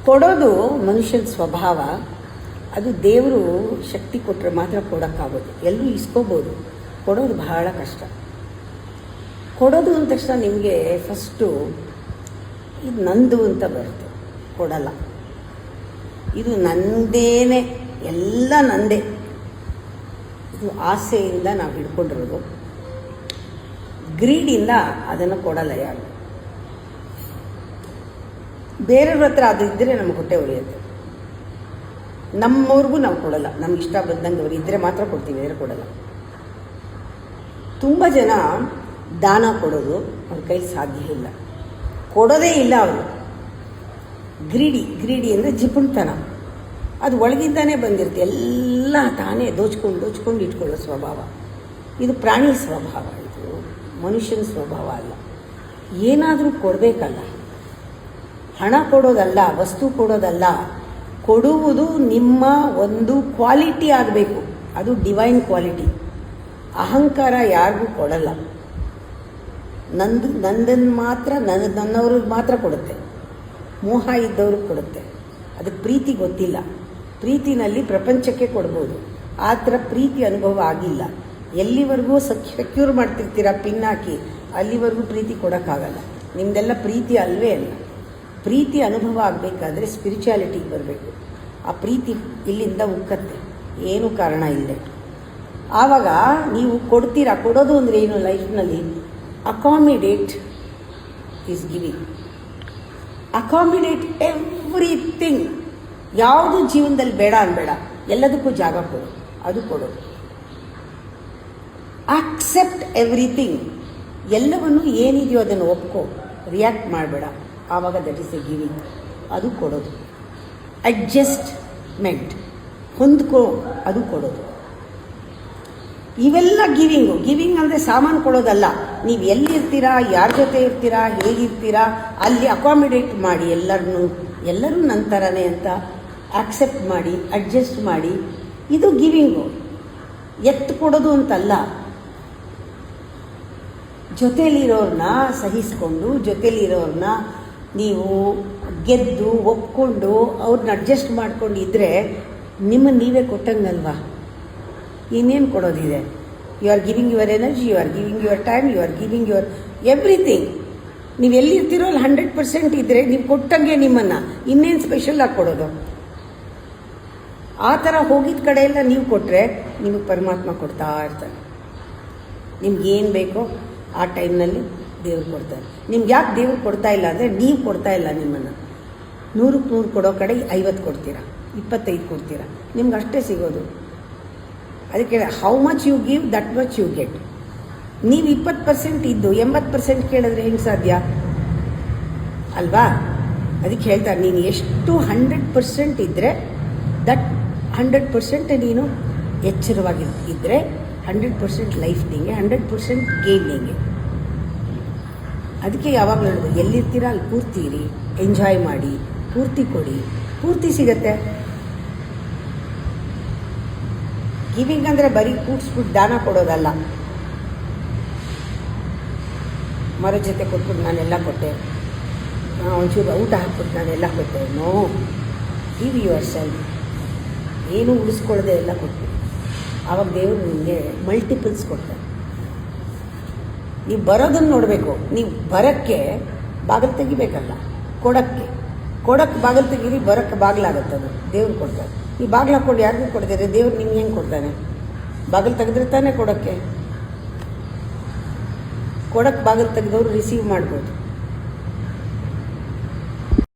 ಕೊಡೋದು ಮನುಷ್ಯನ ಸ್ವಭಾವ. ಅದು ದೇವರು ಶಕ್ತಿ ಕೊಟ್ಟರೆ ಮಾತ್ರ ಕೊಡೋಕ್ಕಾಗೋದು. ಎಲ್ಲರೂ ಇಸ್ಕೋಬೋದು, ಕೊಡೋದು ಬಹಳ ಕಷ್ಟ. ಕೊಡೋದು ಅಂದ ತಕ್ಷಣ ನಿಮಗೆ ಫಸ್ಟು ಇದು ನಂದು ಅಂತ ಬರುತ್ತೆ. ಕೊಡಲ್ಲ, ಇದು ನಂದೇನೆ, ಎಲ್ಲ ನಂದೇ. ಇದು ಆಸೆಯಿಂದ ನಾವು ಹಿಡ್ಕೊಂಡಿರೋದು. ಗ್ರೀಡಿಂದ ಅದನ್ನು ಕೊಡಲ್ಲ ಯಾರು. ಬೇರೆಯವ್ರ ಹತ್ರ ಅದು ಇದ್ದರೆ ನಮ್ಗೆ ಹೊಟ್ಟೆ ಉರಿಯುತ್ತೆ. ನಮ್ಮವ್ರಿಗೂ ನಾವು ಕೊಡಲ್ಲ. ನಮ್ಗೆ ಇಷ್ಟ ಬಂದಂಗೆ ಅವ್ರು ಇದ್ದರೆ ಮಾತ್ರ ಕೊಡ್ತೀವಿ, ಬೇರೆ ಕೊಡಲ್ಲ. ತುಂಬ ಜನ ದಾನ ಕೊಡೋದು ಅವ್ರ ಕೈ ಸಾಧ್ಯ ಇಲ್ಲ, ಕೊಡೋದೇ ಇಲ್ಲ ಅವರು. ಗ್ರೀಡಿ ಅಂದರೆ ಜಿಪುಣತನ. ಅದು ಒಳಗಿಂದಾನೇ ಬಂದಿರುತ್ತೆ. ಎಲ್ಲ ತಾನೇ ದೋಚ್ಕೊಂಡು ಇಟ್ಕೊಳ್ಳೋ ಸ್ವಭಾವ. ಇದು ಪ್ರಾಣಿ ಸ್ವಭಾವ, ಇದು ಮನುಷ್ಯನ ಸ್ವಭಾವ ಅಲ್ಲ. ಏನಾದರೂ ಕೊಡಬೇಕಲ್ಲ. ಹಣ ಕೊಡೋದಲ್ಲ, ವಸ್ತು ಕೊಡೋದಲ್ಲ. ಕೊಡುವುದು ನಿಮ್ಮ ಒಂದು ಕ್ವಾಲಿಟಿ ಆಗಬೇಕು. ಅದು ಡಿವೈನ್ ಕ್ವಾಲಿಟಿ. ಅಹಂಕಾರ ಯಾರಿಗೂ ಕೊಡಲ್ಲ. ನಂದನ್ನು ಮಾತ್ರ ನನ್ನವ್ರಿಗೆ ಮಾತ್ರ ಕೊಡುತ್ತೆ. ಮೋಹ ಇದ್ದವ್ರಿಗೆ ಕೊಡುತ್ತೆ. ಅದಕ್ಕೆ ಪ್ರೀತಿ ಗೊತ್ತಿಲ್ಲ. ಪ್ರೀತಿನಲ್ಲಿ ಪ್ರಪಂಚಕ್ಕೆ ಕೊಡ್ಬೋದು. ಆ ಥರ ಪ್ರೀತಿ ಅನುಭವ ಆಗಿಲ್ಲ. ಎಲ್ಲಿವರೆಗೂ ಸೆಕ್ಯೂರ್ ಮಾಡ್ತಿರ್ತೀರ ಪಿನ್ ಹಾಕಿ, ಅಲ್ಲಿವರೆಗೂ ಪ್ರೀತಿ ಕೊಡೋಕ್ಕಾಗಲ್ಲ. ನಿಮ್ಮದೆಲ್ಲ ಪ್ರೀತಿ ಅಲ್ವೇ ಅಲ್ಲ. ಪ್ರೀತಿ ಅನುಭವ ಆಗಬೇಕಾದ್ರೆ ಸ್ಪಿರಿಚುಯಾಲಿಟಿಗೆ ಬರಬೇಕು. ಆ ಪ್ರೀತಿ ಇಲ್ಲಿಂದ ಉಕ್ಕತ್ತೆ, ಏನೂ ಕಾರಣ ಇಲ್ಲದೆ. ಆವಾಗ ನೀವು ಕೊಡ್ತೀರಾ. ಕೊಡೋದು ಅಂದರೆ ಏನು ಲೈಫ್ನಲ್ಲಿ? Accommodate is giving. Accommodate everything. ಯಾವುದು ಜೀವನದಲ್ಲಿ ಬೇಡ ಅನ್ಬೇಡ, ಎಲ್ಲದಕ್ಕೂ ಜಾಗ ಕೊಡು, ಅದು ಕೊಡೋದು. Accept everything. ಎಲ್ಲವನ್ನು ಏನಿದೆಯೋ ಅದನ್ನು ಒಪ್ಕೋ, ರಿಯಾಕ್ಟ್ ಮಾಡಬೇಡ. ಆವಾಗ ದಟ್ ಈಸ್ ಎ ಗಿವಿಂಗ್, ಅದು ಕೊಡೋದು. ಅಡ್ಜಸ್ಟ್ಮೆಂಟ್, ಹೊಂದ್ಕೋ, ಅದು ಕೊಡೋದು. ಇವೆಲ್ಲ ಗಿವಿಂಗ್ ಅಂದರೆ ಸಾಮಾನು ಕೊಡೋದಲ್ಲ. ನೀವು ಎಲ್ಲಿರ್ತೀರಾ, ಯಾರ ಜೊತೆ ಇರ್ತೀರಾ, ಹೇಗಿರ್ತೀರಾ, ಅಲ್ಲಿ ಅಕಾಮಿಡೇಟ್ ಮಾಡಿ. ಎಲ್ಲರೂ ನನ್ನ ಥರನೇ ಅಂತ ಆಕ್ಸೆಪ್ಟ್ ಮಾಡಿ, ಅಡ್ಜಸ್ಟ್ ಮಾಡಿ. ಇದು ಗಿವಿಂಗು. ಎತ್ತು ಕೊಡೋದು ಅಂತಲ್ಲ. ಜೊತೆಯಲ್ಲಿರೋರನ್ನ ಸಹಿಸ್ಕೊಂಡು, ಜೊತೆಯಲ್ಲಿರೋರನ್ನ ನೀವು ಗೆದ್ದು ಒಪ್ಕೊಂಡು ಅವ್ರನ್ನ ಅಡ್ಜಸ್ಟ್ ಮಾಡ್ಕೊಂಡಿದ್ರೆ ನಿಮ್ಮನ್ನು ನೀವೇ ಕೊಟ್ಟಂಗಲ್ವಾ. ಇನ್ನೇನು ಕೊಡೋದಿದೆ? You are giving your energy, you are giving your time, you are giving your everything. ನೀವು ಎಲ್ಲಿರ್ತೀರೋ ಅಲ್ಲಿ 100% ಇದ್ದರೆ ನೀವು ಕೊಟ್ಟಂಗೆ ನಿಮ್ಮನ್ನು ಇನ್ನೇನು ಸ್ಪೆಷಲ್ ಆಗಿ ಕೊಡೋದು? ಆ ಥರ ಹೋಗಿದ್ದ ಕಡೆಯೆಲ್ಲ ನೀವು ಕೊಟ್ಟರೆ ನಿಮಗೆ ಪರಮಾತ್ಮ ಕೊಡ್ತಾ ಇರ್ತಾನೆ. ನಿಮ್ಗೇನು ಬೇಕೋ ಆ ಟೈಮ್ನಲ್ಲಿ ದೇವ್ರು ಕೊಡ್ತಾರೆ. ನಿಮ್ಗೆ ಯಾಕೆ ದೇವ್ರು ಕೊಡ್ತಾ ಇಲ್ಲ ಅಂದರೆ ನೀವು ಕೊಡ್ತಾ ಇಲ್ಲ. ನಿಮ್ಮನ್ನು 100ಕ್ಕೆ 100 ಕೊಡೋ ಕಡೆ 50 ಕೊಡ್ತೀರಾ, 25 ಕೊಡ್ತೀರಾ. ನಿಮ್ಗೆ ಅಷ್ಟೇ ಸಿಗೋದು. ಅದಕ್ಕೆ how much you give that much you get. ನೀವು 20% ಇದ್ದು 80% ಕೇಳಿದ್ರೆ ಹೆಂಗೆ ಸಾಧ್ಯ ಅಲ್ವಾ? ಅದಕ್ಕೆ ಹೇಳ್ತಾರೆ, ನೀನು ಎಷ್ಟು 100% ಇದ್ದರೆ ದಟ್ 100% ನೀನು ಎಚ್ಚರವಾಗಿದ್ದರೆ 100% ಲೈಫ್ ನಿಂಗೆ, 100% ಗೇಮ್ ನಿಂಗೆ. ಅದಕ್ಕೆ ಯಾವಾಗಲೂ ಹೇಳೋದು, ಎಲ್ಲಿರ್ತೀರಾ ಅಲ್ಲಿ ಪೂರ್ತಿ ಇರಿ, ಎಂಜಾಯ್ ಮಾಡಿ, ಪೂರ್ತಿ ಕೊಡಿ, ಪೂರ್ತಿ ಸಿಗತ್ತೆ. ಗಿವಿಂಗ್ ಅಂದರೆ ಬರೀ ಕೂಡ್ಸ್ಬಿಟ್ಟು ದಾನ ಕೊಡೋದಲ್ಲ. ಮರ ಜೊತೆ ಕೊಟ್ಬಿಟ್ಟು ನಾನೆಲ್ಲ ಕೊಟ್ಟೆ, ಒಂಚೂರು ಊಟ ಹಾಕ್ಬಿಟ್ಟು ನಾನೆಲ್ಲ ಕೊಟ್ಟೆ. No, give yourself. ಏನು ಉಳಿಸ್ಕೊಳ್ಳದೆ ಎಲ್ಲ ಕೊಟ್ಟು, ಆವಾಗ ದೇವರು ನಿಮಗೆ ಮಲ್ಟಿಪಲ್ಸ್ ಕೊಡ್ತಾರೆ. ನೀವು ಬರೋದನ್ನು ನೋಡಬೇಕು. ನೀವು ಬರೋಕ್ಕೆ ಬಾಗಿಲು ತೆಗಿಬೇಕಲ್ಲ, ಕೊಡೋಕ್ಕೆ ಬಾಗಿಲು ತೆಗೀರಿ, ಬರೋಕ್ಕೆ ಬಾಗಿಲಾಗುತ್ತದು. ದೇವ್ರು ಕೊಡ್ತಾರೆ. ನೀವು ಬಾಗಿಲು ಹಾಕ್ಕೊಂಡು ಯಾರಿಗೂ ಕೊಡ್ತಾರೆ, ದೇವ್ರು ನಿಮ್ಗೆ ಹೆಂಗೆ ಕೊಡ್ತಾನೆ? ಬಾಗಿಲು ತೆಗೆದ್ರೆ ತಾನೇ ಕೊಡೋಕ್ಕೆ ಬಾಗಿಲು ತೆಗೆದವರು ರಿಸೀವ್ ಮಾಡ್ಬೋದು.